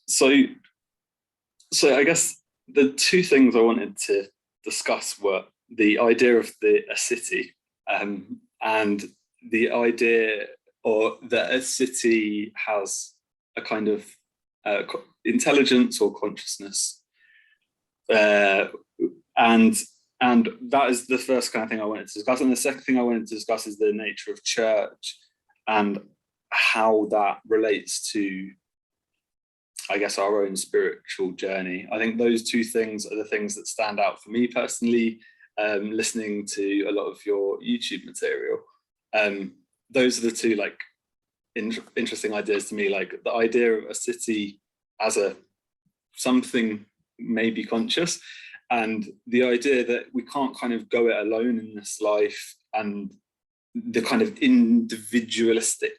So, so I guess the two things I wanted to discuss were the idea of a city, and the idea or that a city has a kind of intelligence or consciousness, uh, and and that is the first kind of thing I wanted to discuss. And the second thing I wanted to discuss is the nature of church and how that relates to, I guess, our own spiritual journey. I think those two things are the things that stand out for me personally, listening to a lot of your YouTube material. Those are the two like interesting ideas to me, like the idea of a city as a something maybe conscious, and the idea that we can't kind of go it alone in this life, and the kind of individualistic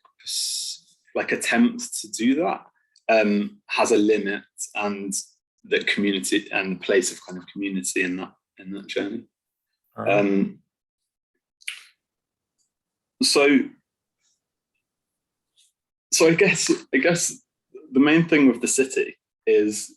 like attempt to do that has a limit, and the community and the place of kind of community in that journey. So I guess the main thing with the city is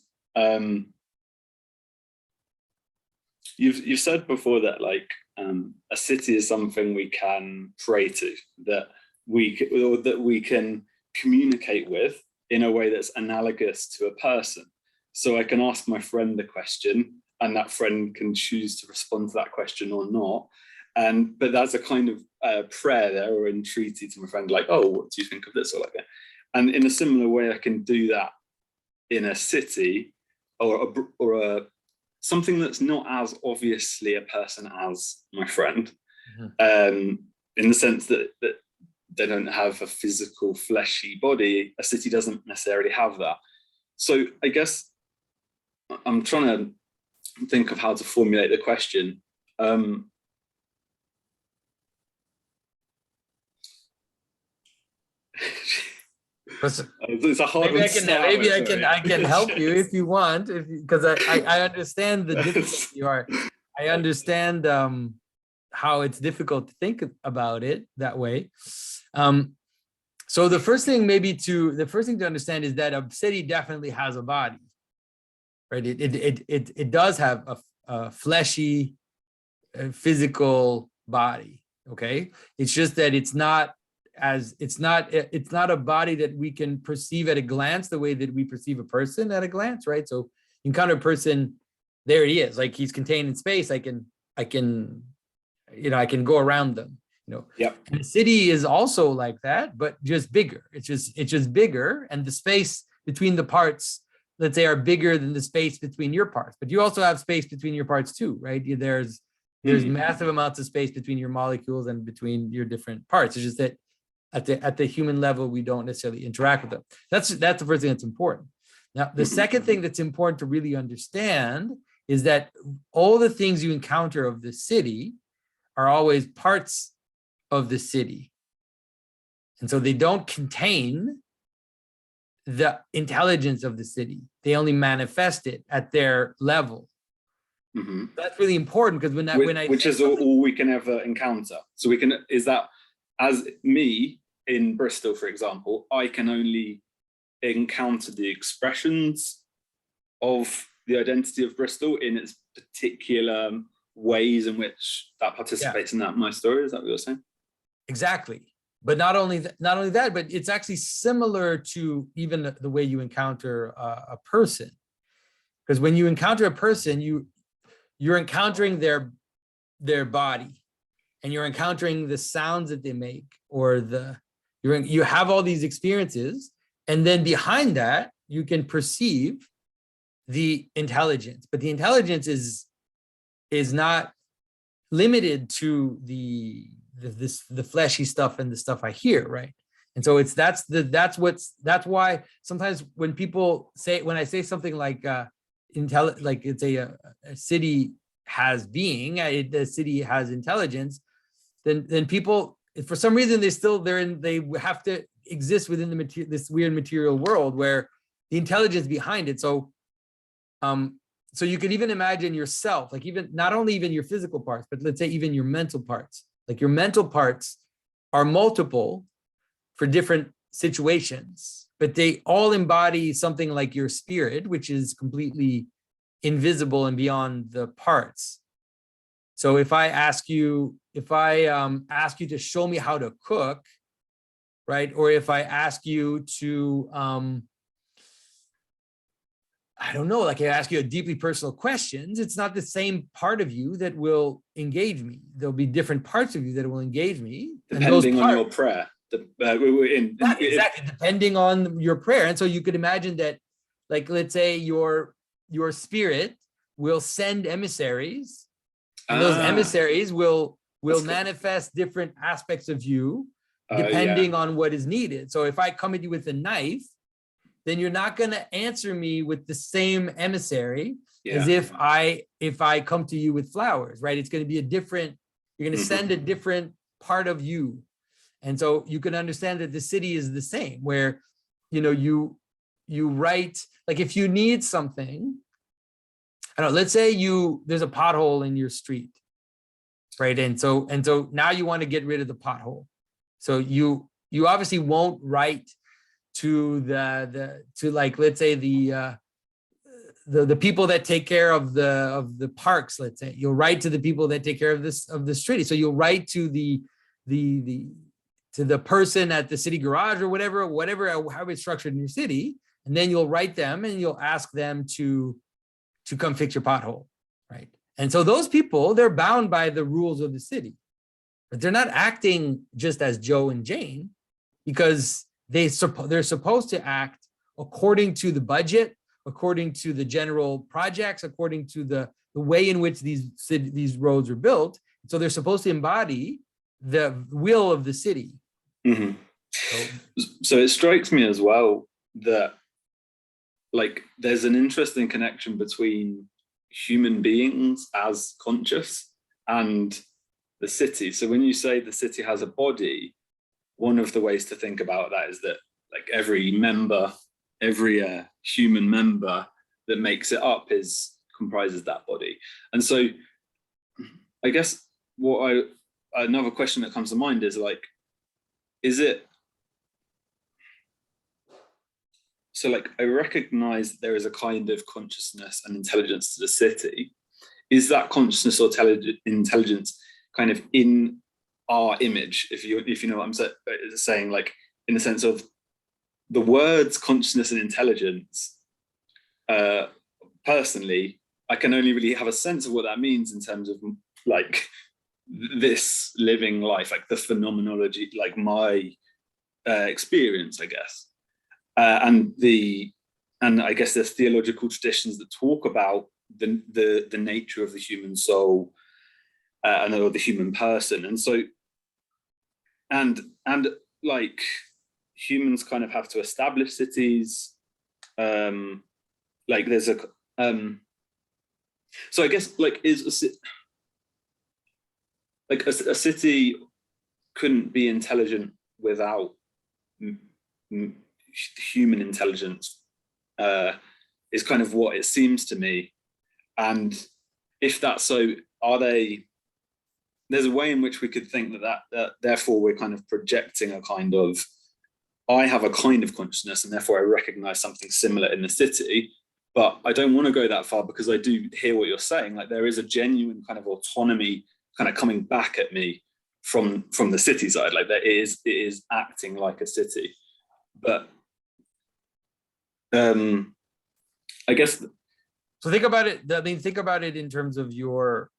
you've said before that like a city is something we can pray to, that we can communicate with in a way that's analogous to a person. So I can ask my friend a question, and that friend can choose to respond to that question or not. But that's a kind of prayer there, or entreaty to my friend, like, oh, what do you think of this, or like that. And in a similar way, I can do that in a city, or something that's not as obviously a person as my friend, in the sense that they don't have a physical, fleshy body. A city doesn't necessarily have that. So I guess I'm trying to think of how to formulate the question. It's a hard one. Maybe I can help you if you want, because I understand the difficulty you are. I understand how it's difficult to think about it that way. So the first thing to understand is that a city definitely has a body, right? It does have a fleshy, physical body. Okay, it's just that it's not a body that we can perceive at a glance the way that we perceive a person at a glance, right? So you encounter a person, there he is, like he's contained in space. I can go around them, Yep. And the city is also like that, but just bigger. It's just bigger, and the space between the parts, let's say, are bigger than the space between your parts. But you also have space between your parts too, right? There's massive amounts of space between your molecules and between your different parts. It's just that at the human level, we don't necessarily interact with them. That's the first thing that's important. Now, the second thing that's important to really understand is that all the things you encounter of the city are always parts of the city. And so they don't contain the intelligence of the city. They only manifest it at their level. Mm-hmm. That's really important, because which is all we can ever encounter. So is that, as me in Bristol, for example, I can only encounter the expressions of the identity of Bristol in its particular ways in which that participates in my story. Is that what you're saying? Exactly. But not only that, but it's actually similar to even the way you encounter a person. Because when you encounter a person, you're encountering their body, and you're encountering the sounds that they make, or you have all these experiences, and then behind that you can perceive the intelligence. But the intelligence is not limited to the fleshy stuff and the stuff I hear, right? And so that's why sometimes when I say something like it's a city has being, the city has intelligence, then people, for some reason, they have to exist within this weird material world where the intelligence behind it. So you could even imagine yourself, like not only even your physical parts, but let's say even your mental parts. Like your mental parts are multiple for different situations, but they all embody something like your spirit, which is completely invisible and beyond the parts. So if I ask you to show me how to cook, right? Or if I ask you to, I don't know, like I ask you a deeply personal questions, it's not the same part of you that will engage me. There'll be different parts of you that will engage me. Depending on your prayer. Exactly, depending on your prayer. And so you could imagine that, like, let's say your spirit will send emissaries, and those emissaries will manifest different aspects of you depending on what is needed. So if I come at you with a knife, then you're not going to answer me with the same emissary as if I come to you with flowers, right? It's going to be you're going to send a different part of you. And so you can understand that the city is the same, where, you write, like if you need something, I don't know, let's say there's a pothole in your street, right? And so now you want to get rid of the pothole. So you obviously won't write to like, let's say the people that take care of the parks. Let's say you'll write to the people that take care of the street. So you'll write to the person at the city garage or whatever, how it's structured in your city, and then you'll write them and you'll ask them to come fix your pothole, right? And so those people, they're bound by the rules of the city, but they're not acting just as Joe and Jane, because they're supposed to act according to the budget, according to the general projects, according to the way in which these roads are built. So they're supposed to embody the will of the city. Mm-hmm. So it strikes me as well that, like, there's an interesting connection between human beings as conscious and the city. So when you say the city has a body, one of the ways to think about that is that, like, every human member that makes it up comprises that body. And so I guess another question that comes to mind is, like, so, like, I recognize there is a kind of consciousness and intelligence to the city. Is that consciousness or intelligence kind of in our image, if you know what I'm saying, like, in the sense of the words consciousness and intelligence, personally, I can only really have a sense of what that means in terms of, like, this living life, like the phenomenology, like my experience, I guess. And I guess there's theological traditions that talk about the nature of the human soul or the human person. And so, and like, humans kind of have to establish cities. Like there's so I guess, like, a city couldn't be intelligent without human intelligence, is kind of what it seems to me. And if that's so, there's a way in which we could think that therefore we're kind of projecting I have a kind of consciousness, and therefore I recognize something similar in the city. But I don't want to go that far, because I do hear what you're saying. Like, there is a genuine kind of autonomy kind of coming back at me from the city side. Like, it is acting like a city. But I guess. So think about it. Think about it in terms of your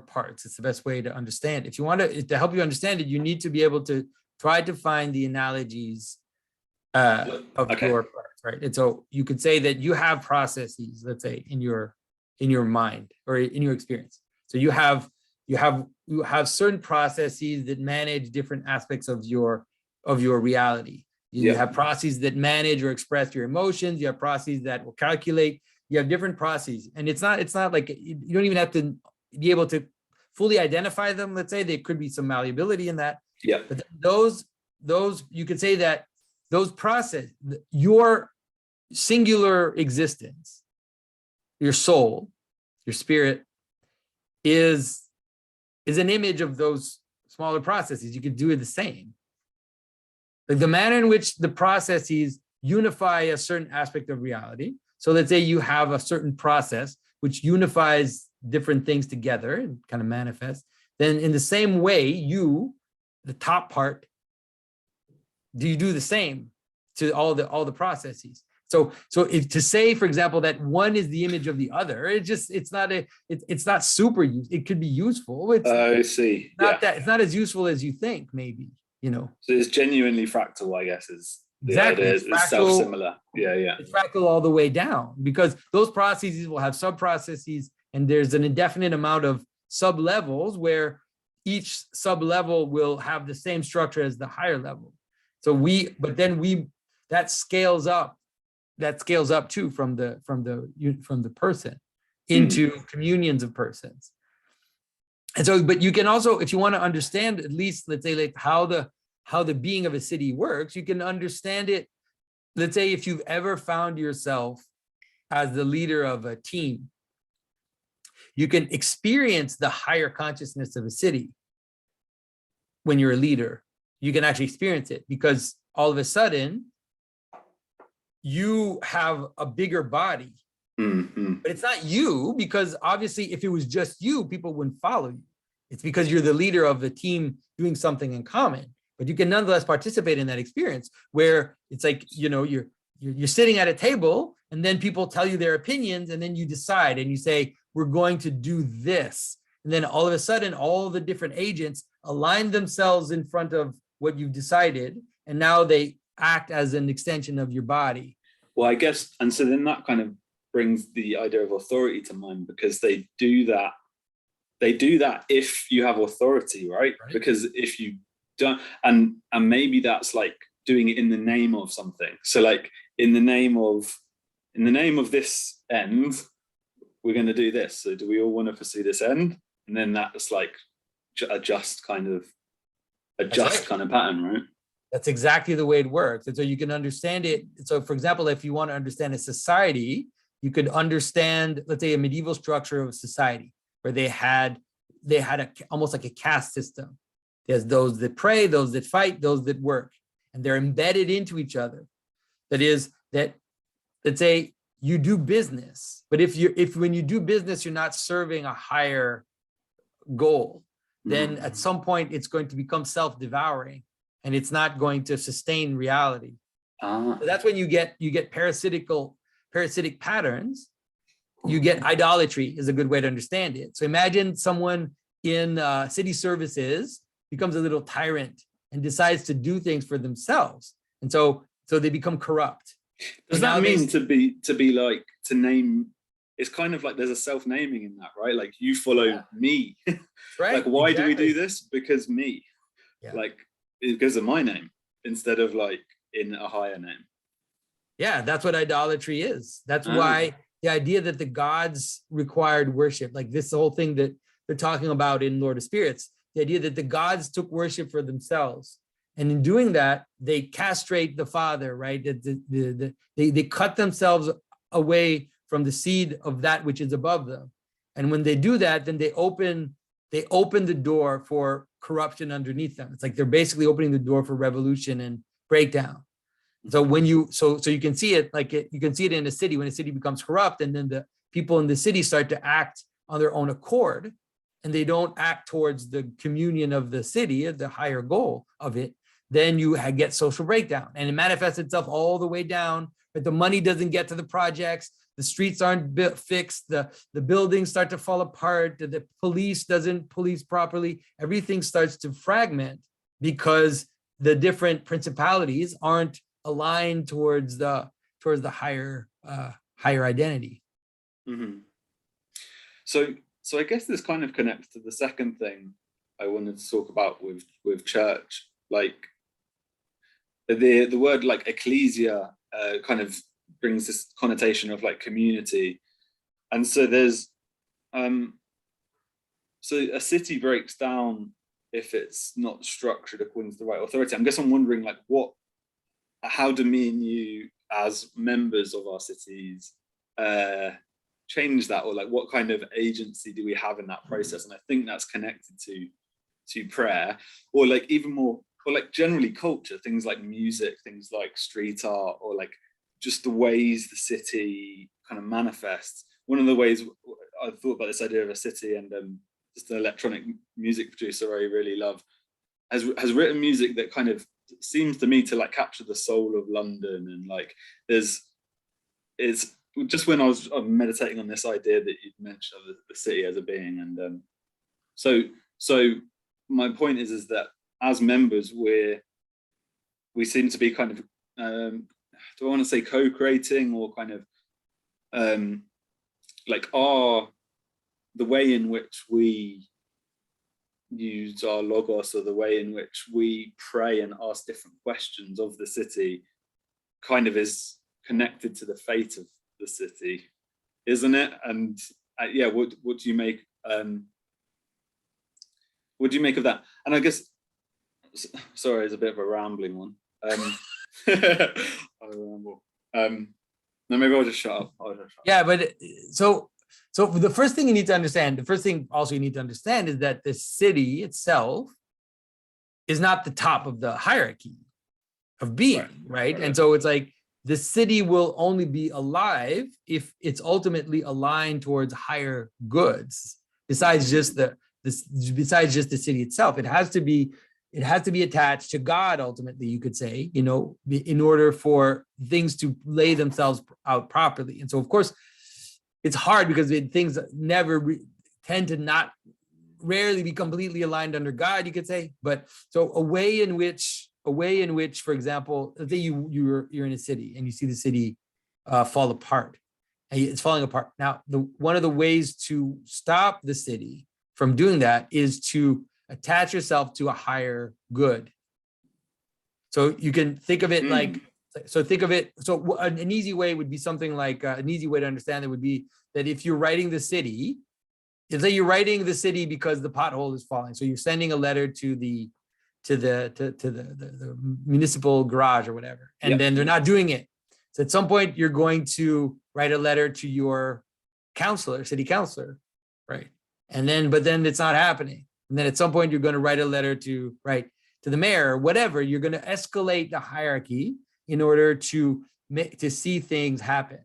parts. It's the best way to understand. If you want to help you understand it, you need to be able to try to find the analogies of your parts, right? And so you could say that you have processes, let's say, in your mind or in your experience. So you have certain processes that manage different aspects of your reality. You have processes that manage or express your emotions. You have processes that will calculate. You have different processes, and it's not like you don't even have to be able to fully identify them. Let's say there could be some malleability in that. Yeah. But those you could say that those process, your singular existence, your soul, your spirit is an image of those smaller processes. You could do it the same. Like, the manner in which the processes unify a certain aspect of reality. So let's say you have a certain process which unifies different things together and kind of manifests. Then in the same way, you, the top part, do you do the same to all the processes? So if to say, for example, that one is the image of the other, it's not super useful. It could be useful. I see. It's not as useful as you think, maybe, you know. So it's genuinely fractal, I guess, is the Exactly. idea. It's self-similar. Yeah. It's fractal all the way down, because those processes will have sub-processes, and there's an indefinite amount of sub-levels where each sub-level will have the same structure as the higher level. So that scales up too from the person into communions of persons. And so, but you can also, if you want to understand, at least, let's say, like how the being of a city works, you can understand it. Let's say if you've ever found yourself as the leader of a team, you can experience the higher consciousness of a city when you're a leader. You can actually experience it, because all of a sudden you have a bigger body. But it's not you, because obviously if it was just you, people wouldn't follow you. It's because you're the leader of the team doing something in common. But you can nonetheless participate in that experience, where it's like, you know, you're sitting at a table, and then people tell you their opinions, and then you decide and you say, we're going to do this. And then all of a sudden, all the different agents align themselves in front of what you've decided, and now they act as an extension of your body. Well, I guess, and so then that kind of brings the idea of authority to mind, because they do that if you have authority, right? Because if you don't, and maybe that's like doing it in the name of something. So like in the name of this end, we're going to do this. So do we all want to pursue this end? And then that's like a just kind of pattern, right? That's exactly the way it works. And so you can understand it. So for example, if you want to understand a society, you could understand, let's say, a medieval structure of a society where they had almost like a caste system. There's those that pray, those that fight, those that work, and they're embedded into each other. That is, that, let's say, you do business, but if when you do business, you're not serving a higher goal, then at some point it's going to become self-devouring, and it's not going to sustain reality. So that's when you get parasitic patterns. You get idolatry is a good way to understand it. So imagine someone in city services becomes a little tyrant and decides to do things for themselves, and so they become corrupt. Does that mean to be like, to name? It's kind of like there's a self-naming in that, right? Like, you follow me. Right. Like, why do we do this? Because me. Yeah. Like, because of my name, instead of like in a higher name. Yeah, that's what idolatry is. That's why the idea that the gods required worship, like this whole thing that they're talking about in Lord of Spirits, the idea that the gods took worship for themselves. And in doing that, they castrate the father, right? They cut themselves away from the seed of that which is above them. And when they do that, then they open the door for corruption underneath them. It's like they're basically opening the door for revolution and breakdown. So when you can see it, you can see it in a city when a city becomes corrupt, and then the people in the city start to act on their own accord, and they don't act towards the communion of the city, the higher goal of it. Then you get social breakdown, and it manifests itself all the way down. But the money doesn't get to the projects. The streets aren't fixed. The buildings start to fall apart. The police doesn't police properly. Everything starts to fragment because the different principalities aren't aligned towards the higher identity. Mm-hmm. So I guess this kind of connects to the second thing I wanted to talk about with church. Like the word like ecclesia kind of brings this connotation of like community, and so there's so a city breaks down if it's not structured according to the right authority. I guess I'm wondering, like, how do me and you as members of our cities change that, or like what kind of agency do we have in that process? And I think that's connected to prayer, or like even more or like generally culture, things like music, things like street art, or like just the ways the city kind of manifests. One of the ways I thought about this idea of a city, and just an electronic music producer I really love has written music that kind of seems to me to like capture the soul of London. And like it's just when I was meditating on this idea that you'd mentioned of the city as a being, and so my point is that as members we seem to be kind of do I want to say co-creating, or kind of like the way in which we use our logos, or the way in which we pray and ask different questions of the city, kind of is connected to the fate of the city, isn't it? And yeah, what do you make of that? And I guess, sorry, it's a bit of a rambling one. I ramble. No, maybe I'll just shut up. Yeah, but so the first thing you need to understand, is that the city itself is not the top of the hierarchy of being, right? And so it's like the city will only be alive if it's ultimately aligned towards higher goods. Besides just the city itself, it has to be attached to God. Ultimately, you could say, in order for things to lay themselves out properly. And so, of course, it's hard because things never tend to not rarely be completely aligned under God, you could say. But so a way in which, for example, let's say you're in a city and you see the city fall apart, and it's falling apart. Now, one of the ways to stop the city from doing that is to attach yourself to a higher good. So you can think of it so an easy way would be something like, an easy way to understand it would be that if you're writing the city, say you're writing the city because the pothole is falling. So you're sending a letter to the municipal garage or whatever, and then they're not doing it. So at some point you're going to write a letter to your city councilor, right? But then it's not happening. And then at some point you're going to write a letter to the mayor, or whatever. You're going to escalate the hierarchy in order to see things happen.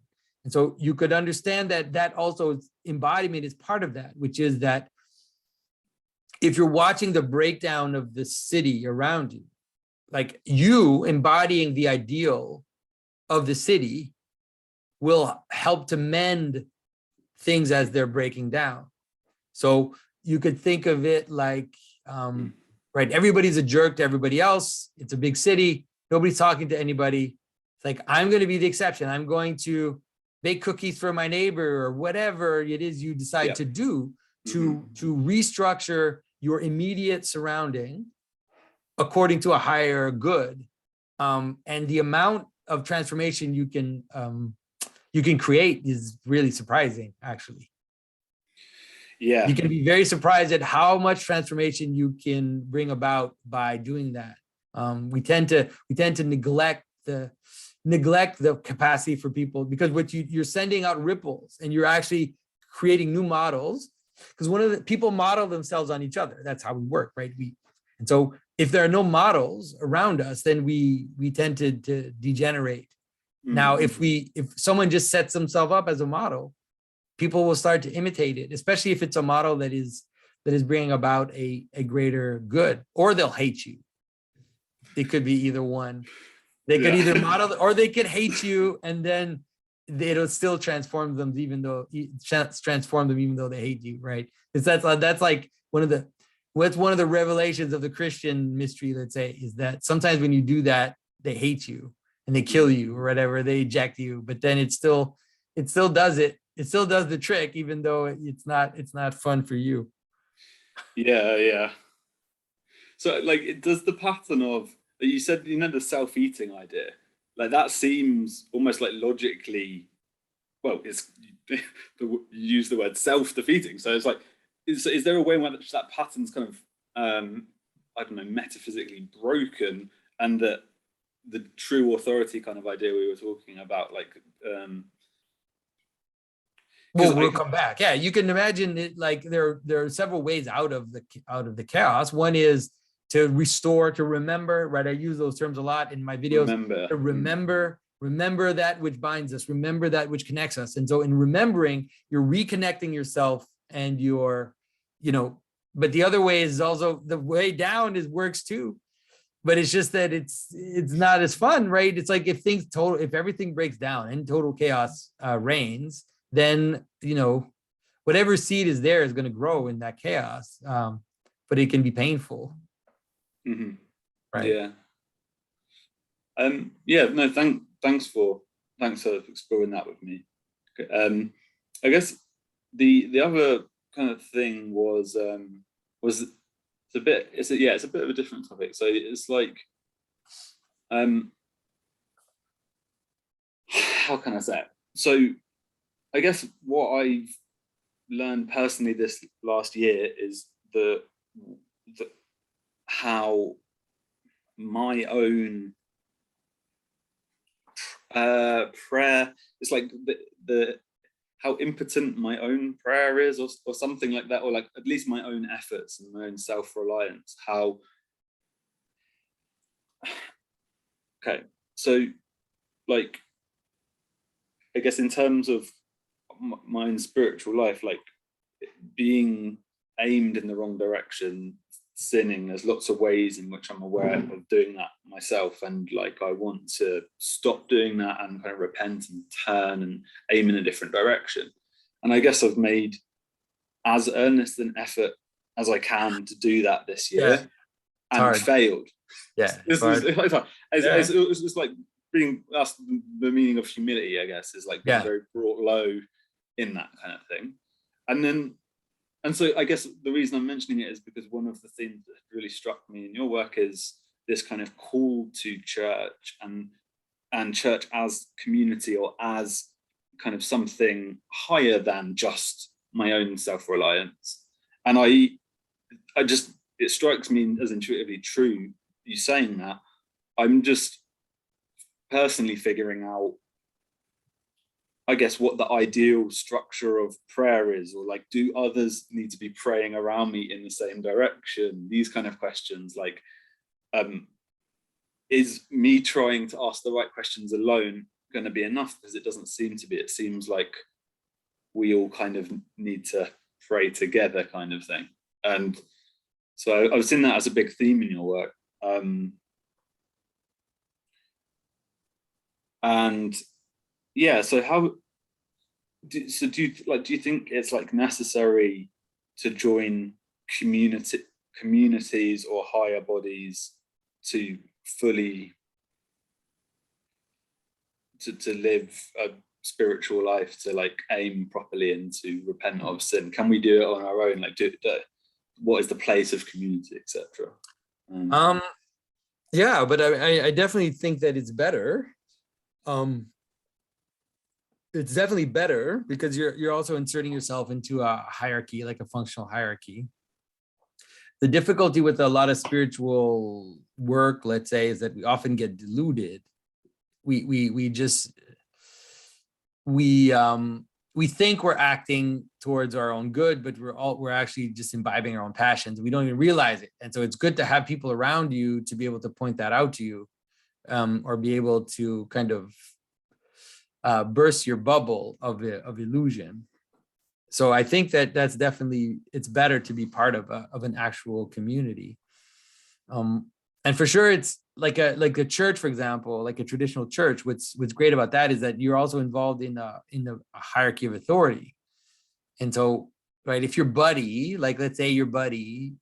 And so you could understand that also embodiment is part of that, which is that if you're watching the breakdown of the city around you, like you embodying the ideal of the city will help to mend things as they're breaking down. So you could think of it like, everybody's a jerk to everybody else. It's a big city. Nobody's talking to anybody. It's like, I'm going to be the exception. I'm going to bake cookies for my neighbor, or whatever it is you decide to do to restructure your immediate surrounding according to a higher good. And the amount of transformation you can create is really surprising, actually. Yeah, you can be very surprised at how much transformation you can bring about by doing that. We tend to neglect the capacity for people, because you're sending out ripples and you're actually creating new models, because one of the people model themselves on each other. That's how we work, right? And so if there are no models around us, then we tend to degenerate. Now, if someone just sets themselves up as a model, people will start to imitate it, especially if it's a model that is bringing about a greater good, or they'll hate you. It could be either one. They could either model, or they could hate you, and then it'll still transform them, even though they hate you, right? Because that's like one of the revelations of the Christian mystery, let's say, is that sometimes when you do that, they hate you and they kill you or whatever, they eject you, but then it still does it. It still does the trick, even though it's not fun for you. Yeah. So like, it does the pattern of that you said, the self-eating idea, like that seems almost like logically, well, it's you use the word self-defeating. So it's like, is there a way in which that pattern's kind of I don't know, metaphysically broken, and that the true authority kind of idea we were talking about, like we'll come back. Yeah, you can imagine it like there are several ways out of the chaos. One is to restore, to remember, right? I use those terms a lot in my videos. Remember. To remember that which binds us, remember that which connects us. And so in remembering, you're reconnecting yourself and you're, but the other way is also, the way down is works too. But it's just that it's not as fun, right? It's like if everything breaks down and total chaos reigns, then, whatever seed is there is going to grow in that chaos. But it can be painful. Mm-hmm. Right. Yeah. No, thanks for exploring that with me. I guess the other kind of thing was it's a bit of a different topic. So it's like, how can I say it? So I guess what I've learned personally this last year is how my own prayer is like the how impotent my own prayer is, or something like that, or like at least my own efforts and my own self-reliance. So like, I guess in terms of my own spiritual life, like being aimed in the wrong direction, sinning, there's lots of ways in which I'm aware of doing that myself, and like I want to stop doing that and kind of repent and turn and aim in a different direction. And I guess I've made as earnest an effort as I can to do that this year, and failed. It's like being, that's the meaning of humility, I guess, is like being very brought low in that kind of thing. And so I guess the reason I'm mentioning it is because one of the things that really struck me in your work is this kind of call to church and church as community, or as kind of something higher than just my own self-reliance. And it strikes me as intuitively true, you saying that. I'm just personally figuring out, I guess, what the ideal structure of prayer is, or like, do others need to be praying around me in the same direction? These kind of questions, like, is me trying to ask the right questions alone going to be enough? Because it doesn't seem to be. It seems like we all kind of need to pray together, kind of thing. And so I was seeing that as a big theme in your work. And yeah, so do you think it's like necessary to join communities or higher bodies to fully to live a spiritual life, to like aim properly and to repent of sin? Can we do it on our own? Like, what is the place of community, etc.? Yeah, but I definitely think that it's better. It's definitely better because you're also inserting yourself into a hierarchy, like a functional hierarchy. The difficulty with a lot of spiritual work, let's say, is that we often get deluded. We think we're acting towards our own good, but we're actually just imbibing our own passions. We don't even realize it. And so it's good to have people around you to be able to point that out to you, or be able to kind of burst your bubble of illusion. So I think that's definitely, it's better to be part of an actual community. And for sure, it's like a church, for example, like a traditional church. What's great about that is that you're also involved in a hierarchy of authority. And so, right, if your buddy, like let's say your buddy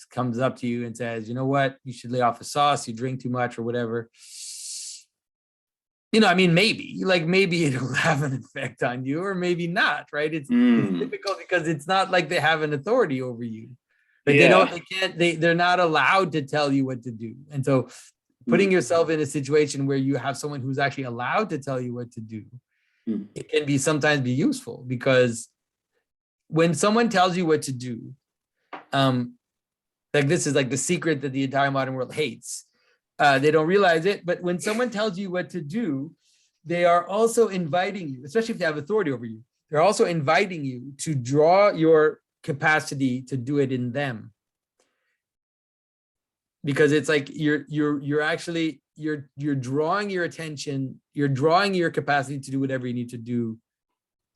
comes up to you and says, you know what, you should lay off the sauce, you drink too much or whatever. Maybe it'll have an effect on you, or maybe not, right? It's difficult because it's not like they have an authority over you. Like they're not allowed to tell you what to do. And so putting yourself in a situation where you have someone who's actually allowed to tell you what to do, it can sometimes be useful, because when someone tells you what to do, like this is like the secret that the entire modern world hates. They don't realize it, but when someone tells you what to do, they are also inviting you, especially if they have authority over you, they're also inviting you to draw your capacity to do it in them. because it's like you're actually you're drawing your attention, you're drawing your capacity to do whatever you need to do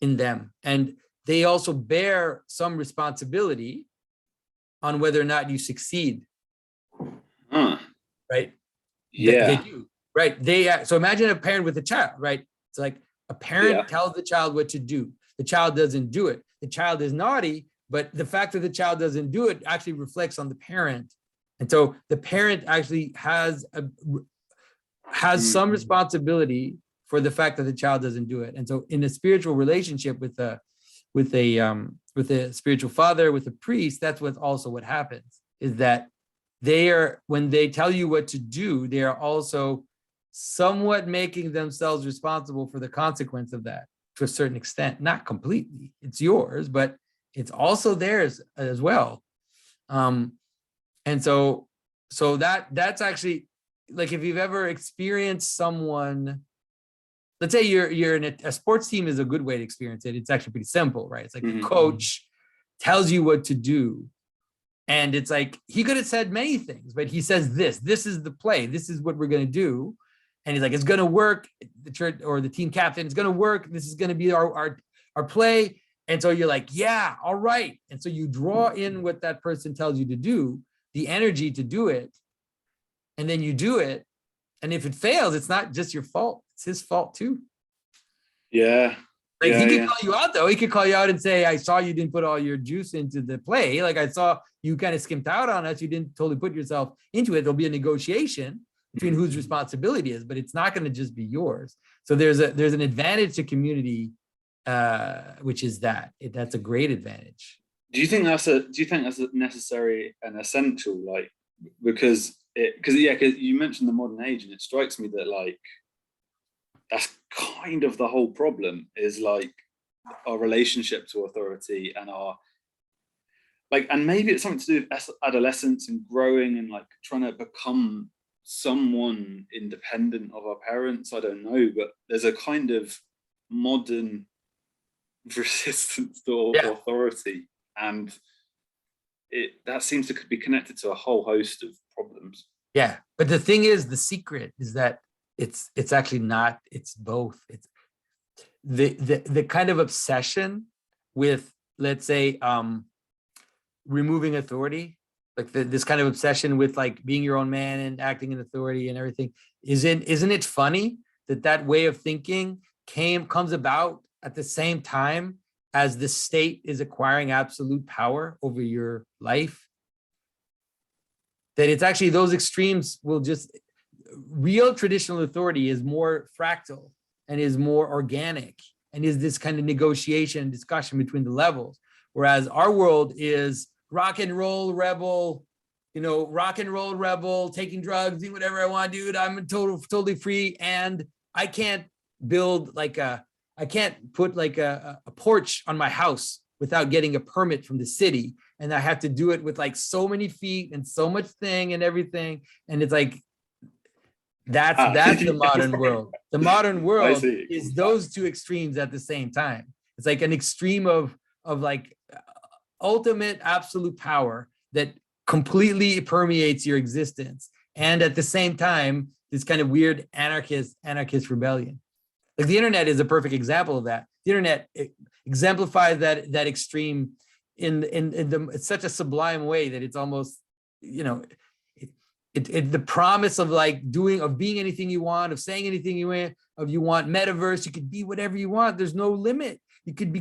in them, and they also bear some responsibility on whether or not you succeed. Right? Yeah. They do, right? So imagine a parent with a child, right? It's like a parent tells the child what to do. The child doesn't do it. The child is naughty, but the fact that the child doesn't do it actually reflects on the parent. And so the parent actually has some responsibility for the fact that the child doesn't do it. And so in a spiritual relationship with a spiritual father, with a priest, that's what happens, is that when they tell you what to do, they are also somewhat making themselves responsible for the consequence of that to a certain extent. Not completely, it's yours, but it's also theirs as well. And so that's actually, like, if you've ever experienced someone, let's say you're in a sports team is a good way to experience it. It's actually pretty simple, right? It's like the coach tells you what to do. And it's like, he could have said many things, but he says this is the play. This is what we're going to do. And he's like, it's going to work. The church or the team captain, it's going to work. This is going to be our play. And so you're like, yeah, all right. And so you draw in what that person tells you to do, the energy to do it. And then you do it. And if it fails, it's not just your fault. It's his fault too. Yeah. Like, he could call you out, though. He could call you out and say, I saw you didn't put all your juice into the play. Like, I saw you kind of skimped out on us. You didn't totally put yourself into it. There'll be a negotiation between whose responsibility is, but it's not going to just be yours. So there's an advantage to community, which is that's a great advantage. Do you think that's necessary and essential? Like, because you mentioned the modern age, and it strikes me that, like, that's kind of the whole problem, is like our relationship to authority and and maybe it's something to do with adolescence and growing and like trying to become someone independent of our parents. I don't know, but there's a kind of modern resistance to authority, and that seems to be connected to a whole host of problems. Yeah, but the thing is, the secret is that it's actually not, it's both. It's the kind of obsession with, let's say, removing authority, like this kind of obsession with like being your own man and acting in authority and everything. Isn't it funny that way of thinking comes about at the same time as the state is acquiring absolute power over your life? That it's actually those extremes will just, real traditional authority is more fractal and is more organic and is this kind of negotiation and discussion between the levels. Whereas our world is rock and roll rebel, taking drugs, doing whatever I want, dude. I'm totally free. And I can't put like a porch on my house without getting a permit from the city. And I have to do it with like so many feet and so much thing and everything. And it's like, that's the modern world. The modern world is those two extremes at the same time. It's like an extreme of like ultimate absolute power that completely permeates your existence. And at the same time, this kind of weird anarchist rebellion. Like the internet is a perfect example of that. The internet exemplifies that extreme in such a sublime way that it's almost, the promise of like being anything you want, of saying anything you want, metaverse, you could be whatever you want. There's no limit. You could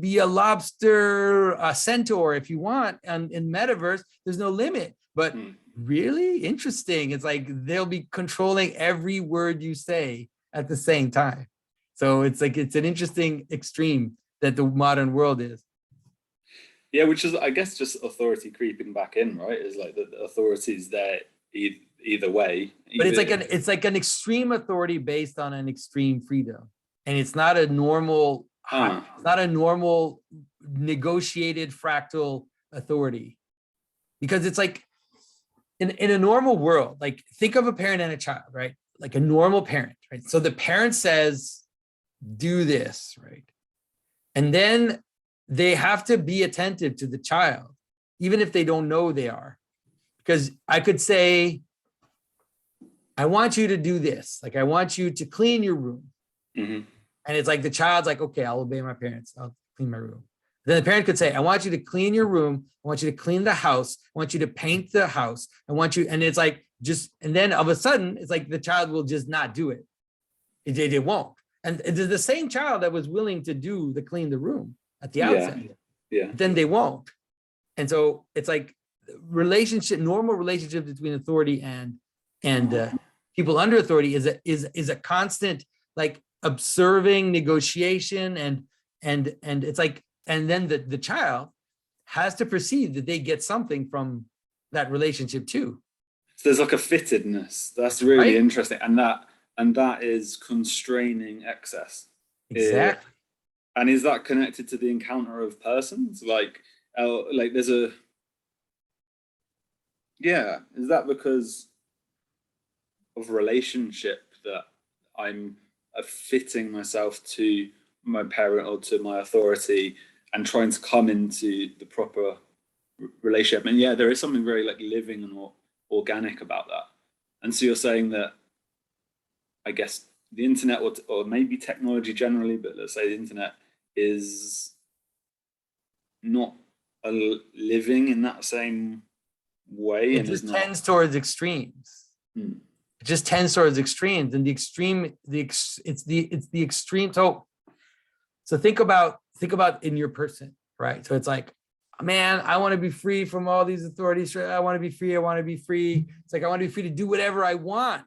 be a lobster, a centaur if you want, and in metaverse, there's no limit. But really interesting. It's like they'll be controlling every word you say at the same time. So it's like, it's an interesting extreme that the modern world is. Yeah, which is, I guess, just authority creeping back in, right? Is like the authority is there either way. But it's like an extreme authority based on an extreme freedom, and it's not a normal. It's not a normal negotiated fractal authority, because it's like in a normal world, like think of a parent and a child, right? Like a normal parent, right? So the parent says, do this, right? And then they have to be attentive to the child, even if they don't know they are, Because I could say, I want you to do this. Like, I want you to clean your room. Mm-hmm. And it's like the child's like, okay, I'll obey my parents. I'll clean my room. Then the parent could say, I want you to clean your room. I want you to clean the house. I want you to paint the house. I want you, and it's like, just, and then all of a sudden, it's like the child will just not do it. It won't. And it's the same child that was willing to do the clean the room at the outset. Yeah. Then they won't. And so it's like normal relationship between authority and people under authority is a constant, like, observing negotiation, and it's like, and then the child has to perceive that they get something from that relationship too. So there's like a fittedness. That's really Right? interesting, and that is constraining excess. Exactly. And is that connected to the encounter of persons? Like there's a, yeah, is that because of relationship that I'm fitting myself to my parent or to my authority and trying to come into the proper relationship? And yeah, there is something very like living and organic about that. And so you're saying that, I guess, the internet or maybe technology generally, but let's say the internet is not living in that same way. It and just is not tends towards extremes. It just tends towards extremes, and the extreme, it's the extreme. So think about in your person, right? So it's like, man, I want to be free from all these authorities. I want to be free. I want to be free. It's like, I want to be free to do whatever I want.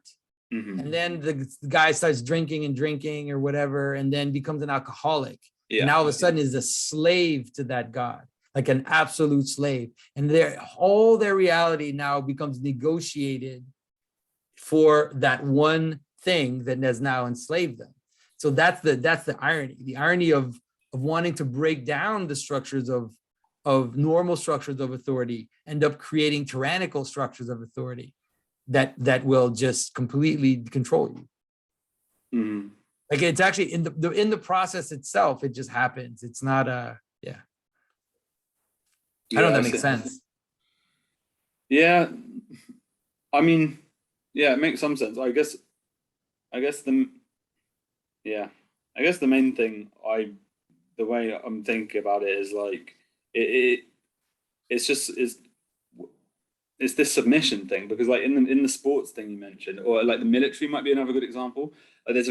Mm-hmm. And then the guy starts drinking or whatever, and then becomes an alcoholic. Yeah. And now all of a sudden is a slave to that God, like an absolute slave. And all their reality now becomes negotiated for that one thing that has now enslaved them. So that's the irony of wanting to break down the structures of normal structures of authority, end up creating tyrannical structures of authority that will just completely control you. Mm-hmm. Like, it's actually in the process itself, it just happens. It's not I don't know if that makes sense. Yeah, I mean, yeah, it makes some sense. I guess the main thing, the way I'm thinking about it is like it's this submission thing, because like in the sports thing you mentioned, or like the military might be another good example. Like there's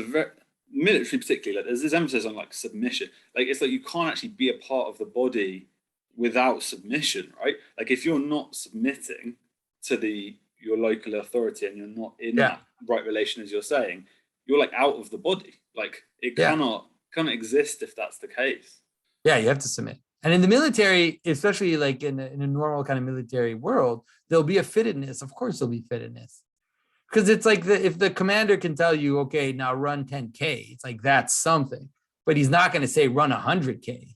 military particularly, like there's this emphasis on like submission. Like it's like you can't actually be a part of the body without submission, right? Like if you're not submitting to your local authority and you're not in that right relation, as you're saying, you're like out of the body. Like it cannot exist if that's the case. Yeah, you have to submit. And in the military, especially like in a normal kind of military world, there'll be a fittedness. Of course, there'll be fittedness. Because it's like if the commander can tell you, okay, now run 10K, it's like that's something. But he's not going to say run 100K.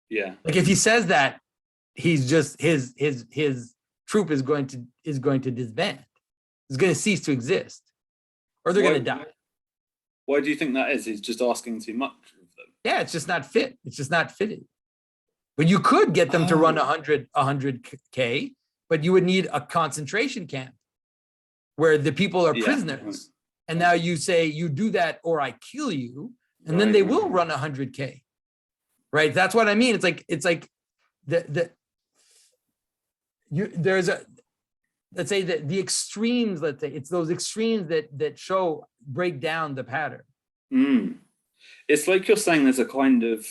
Yeah. Like if he says that, he's just his troop is going to disband. It's going to cease to exist, or they're going to die. Why do you think that is? He's just asking too much of them. Yeah, it's just not fit. It's just not fitted. But you could get them to run 100K, but you would need a concentration camp where the people are prisoners. Right. And now you say, you do that or I kill you, and then they will run 100K. Right? That's what I mean. It's like there's let's say that the extremes, let's say it's those extremes that break down the pattern. It's like you're saying there's a kind of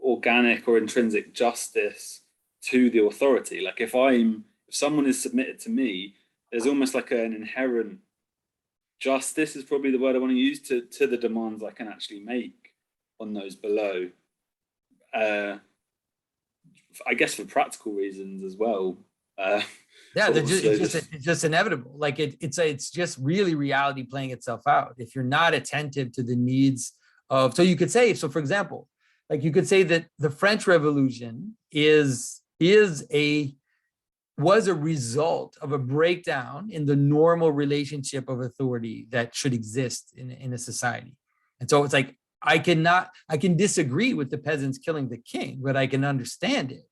organic or intrinsic justice to the authority. Like if someone is submitted to me, there's almost like an inherent justice, is probably the word I want to use, to the demands I can actually make on those below. I guess for practical reasons as well. It's just inevitable. Like it's just really reality playing itself out. If you're not attentive to the needs of, so you could say, so for example, like you could say that the French Revolution was a result of a breakdown in the normal relationship of authority that should exist in a society. And so it's like, I can disagree with the peasants killing the king, but I can understand it.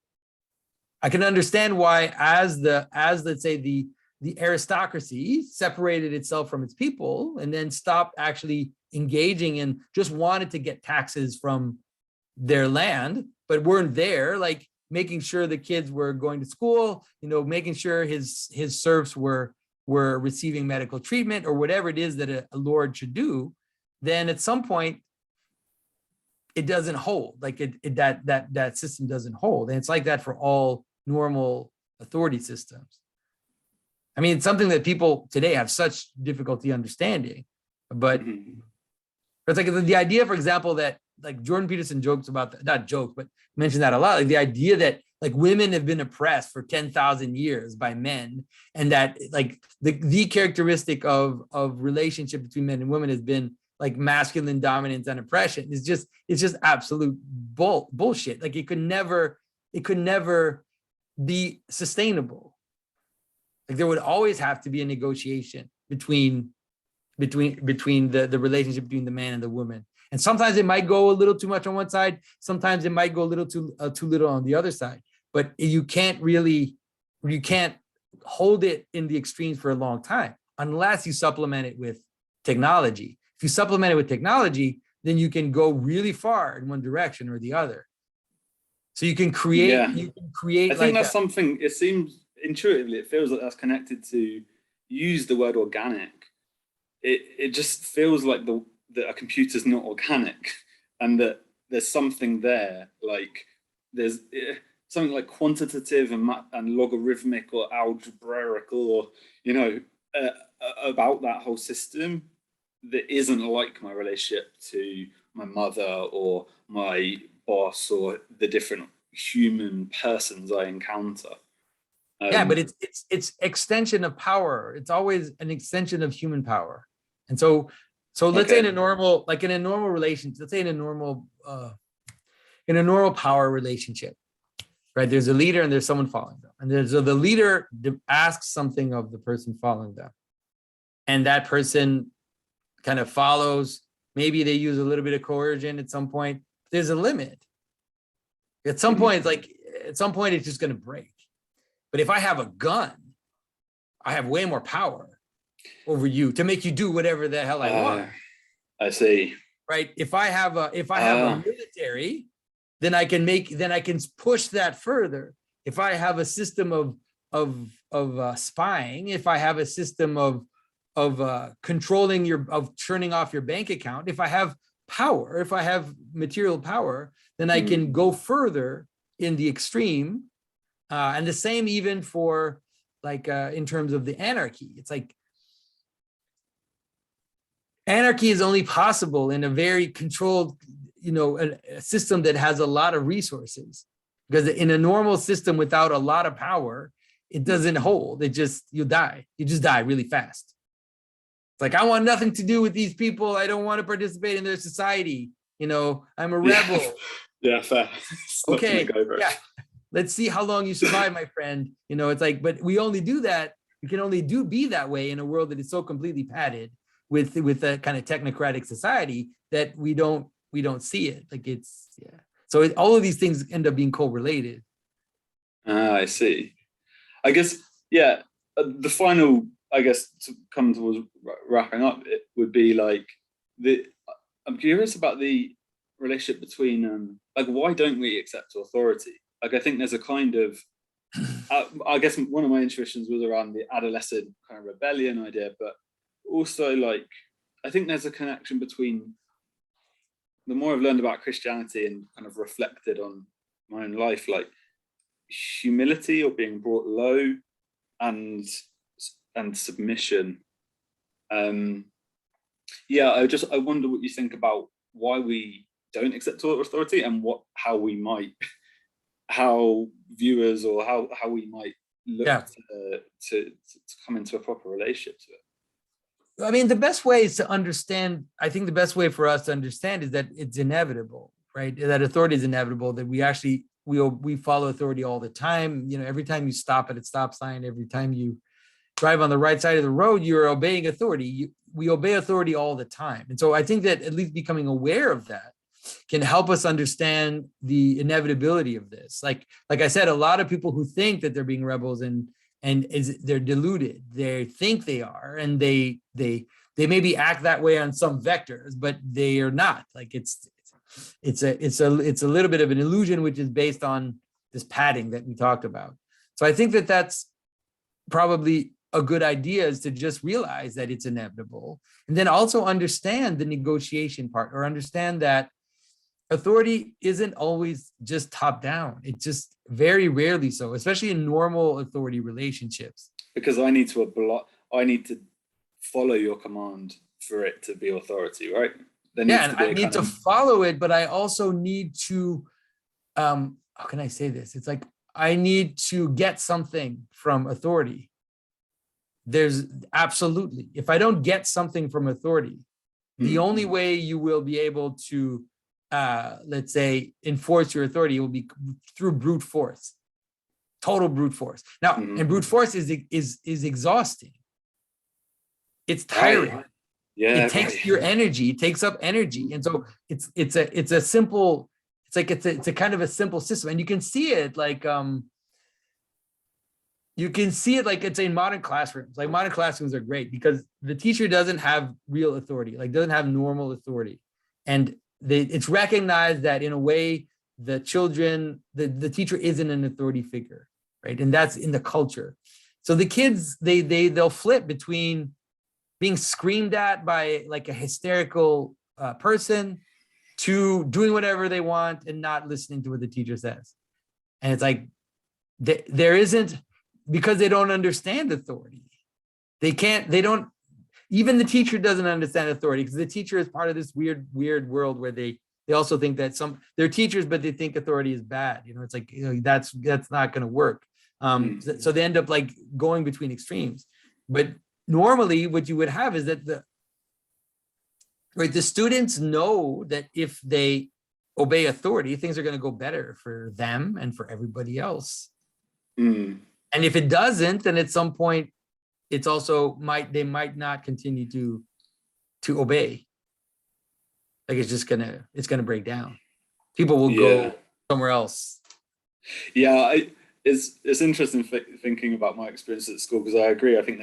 I can understand why, as let's say the aristocracy separated itself from its people and then stopped actually engaging and just wanted to get taxes from their land, but weren't there, like making sure the kids were going to school, making sure his serfs were receiving medical treatment or whatever it is that a lord should do, then at some point it doesn't hold. Like that system doesn't hold. And it's like that for all normal authority systems. I mean, it's something that people today have such difficulty understanding, but it's like the idea, for example, that like Jordan Peterson jokes about, not jokes, but mentioned that a lot, like the idea that like women have been oppressed for 10,000 years by men, and that like the characteristic of relationship between men and women has been like masculine dominance and oppression. It's just absolute bullshit. Like it could never be sustainable. Like there would always have to be a negotiation between the relationship between the man and the woman. And sometimes it might go a little too much on one side. Sometimes it might go a little too little on the other side. But you can't hold it in the extremes for a long time unless you supplement it with technology. If you supplement it with technology, then you can go really far in one direction or the other. So you can create. Yeah. I think like that's something. It seems intuitively, it feels like that's connected to. Use the word organic. It just feels like that a computer's not organic, and that there's something there, like there's something like quantitative and logarithmic or algebraical, or about that whole system that isn't like my relationship to my mother or my boss or the different human persons I encounter. Yeah, but it's extension of power. It's always an extension of human power. And so let's say in a normal relationship, let's say in a normal power relationship, right? There's a leader and there's someone following them. And the leader asks something of the person following them. And that person kind of follows. Maybe they use a little bit of coercion at some point. There's a limit. At some point, it's just going to break. But if I have a gun, I have way more power over you to make you do whatever the hell I want. I see. Right. If I have a military, then I can push that further. If I have a system of spying, if I have a system of controlling of turning off your bank account, if I have power, if I have material power, then I can go further in the extreme. And the same even for like in terms of the anarchy. It's like anarchy is only possible in a very controlled, a system that has a lot of resources. Because in a normal system without a lot of power, it doesn't hold. You die. You just die really fast. It's like, I want nothing to do with these people. I don't want to participate in their society. I'm a rebel. Yeah, fair. Okay. Yeah. Let's see how long you survive, my friend. It's like, but we only do that. We can only be that way in a world that is so completely padded with a kind of technocratic society that we don't see it. Like So all of these things end up being correlated. I see. I guess, yeah, the final, to come towards wrapping up, it would be like I'm curious about the relationship between, why don't we accept authority? Like, I think there's a kind of, I guess one of my intuitions was around the adolescent kind of rebellion idea, but also I think there's a connection between the more I've learned about Christianity and kind of reflected on my own life, like humility or being brought low and submission. I wonder what you think about why we don't accept authority and how viewers or how we might look to come into a proper relationship to it. I mean, the best way is to understand. I think the best way for us to understand is that it's inevitable, right? That authority is inevitable, that we follow authority all the time. Every time you stop at a stop sign, every time you drive on the right side of the road, you're obeying authority. We obey authority all the time. And so I think that at least becoming aware of that can help us understand the inevitability of this. Like I said, a lot of people who think that they're being rebels and they're deluded. They think they are, and they maybe act that way on some vectors, but they are not. Like it's a little bit of an illusion, which is based on this padding that we talked about. So I think that that's probably a good idea, is to just realize that it's inevitable, and then also understand the negotiation part, or understand that authority isn't always just top down. It's just very rarely so, especially in normal authority relationships. Because I need to follow your command for it to be authority, right? I need to follow it, but I also need to, how can I say this? It's like, I need to get something from authority. There's absolutely, if I don't get something from authority, the only way you will be able to, let's say, enforce your authority will be through brute force, total brute force. Now, and brute force is exhausting. It's tiring. Right. Yeah, it takes your energy. It takes up energy, and so it's a simple. It's a kind of a simple system, and you can see it like it's in modern classrooms. Like modern classrooms are great because the teacher doesn't have real authority, like doesn't have normal authority, and it's recognized that in a way the children, the teacher isn't an authority figure, right? And that's in the culture. So the kids they'll flip between being screamed at by like a hysterical person to doing whatever they want and not listening to what the teacher says. And it's like there isn't, because they don't understand authority. Even the teacher doesn't understand authority, because the teacher is part of this weird world where they also think that they're teachers, but they think authority is bad. It's like, that's not going to work. So they end up like going between extremes. But normally what you would have is that the students know that if they obey authority, things are going to go better for them and for everybody else. And if it doesn't, then at some point it's also they might not continue to obey. Like it's gonna break down. People will go somewhere else. Yeah, it's interesting thinking about my experience at school, because I agree. I think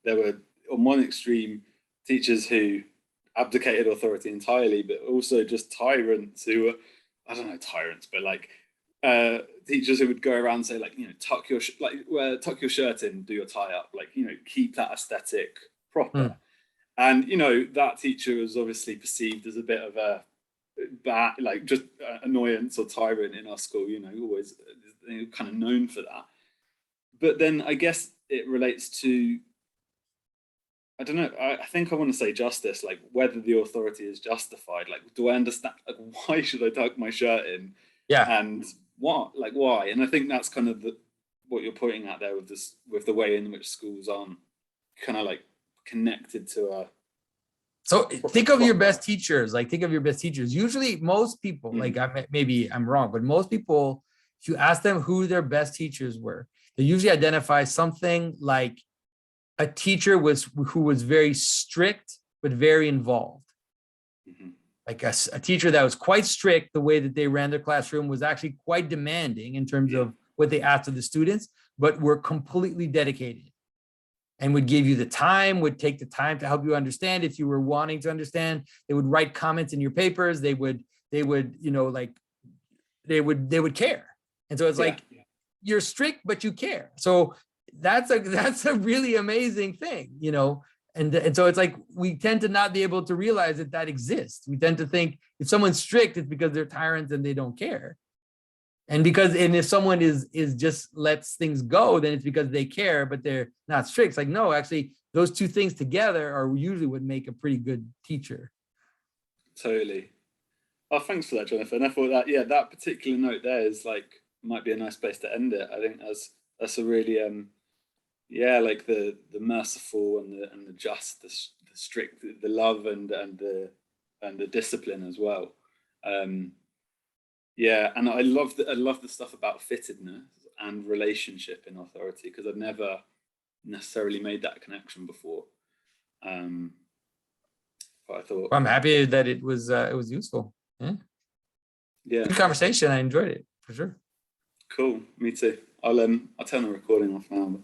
there were on one extreme teachers who abdicated authority entirely, but also just tyrants who were, I don't know, tyrants, but like teachers who would go around and say, like, tuck your shirt in, do your tie up, like, keep that aesthetic proper. And that teacher was obviously perceived as a bit of a bad, like, just annoyance or tyrant in our school. Always kind of known for that. But then I guess it relates to, I don't know, I think I want to say justice, like whether the authority is justified. Like, do I understand, like, why should I tuck my shirt in? Yeah. And what, like, why? And I think that's kind of what you're pointing at there with the way in which schools aren't kind of like connected to a. So think of your best teachers. Usually most people, like maybe I'm wrong, but most people, if you ask them who their best teachers were, they usually identify something like a teacher who was very strict, but very involved. Like a teacher that was quite strict. The way that they ran their classroom was actually quite demanding in terms of what they asked of the students, but were completely dedicated and would give you the time, would take the time to help you understand. If you were wanting to understand, they would write comments in your papers. They would care. And so it's like, you're strict, but you care. So that's a really amazing thing, And so it's like, we tend to not be able to realize that exists. We tend to think if someone's strict, it's because they're tyrants and they don't care. And if someone is just lets things go, then it's because they care, but they're not strict. It's like, no, actually, those two things together are usually what make a pretty good teacher. Totally. Oh, thanks for that, Jonathan. I thought that, that particular note there is like, might be a nice place to end it. I think that's a really, like the merciful and the just, the strict, the love and the discipline as well. And I love the stuff about fittedness and relationship in authority, because I've never necessarily made that connection before. But I thought, I'm happy that it was useful. Yeah. Yeah, Good conversation. I enjoyed it for sure. cool. Me too. I'll turn the recording off now.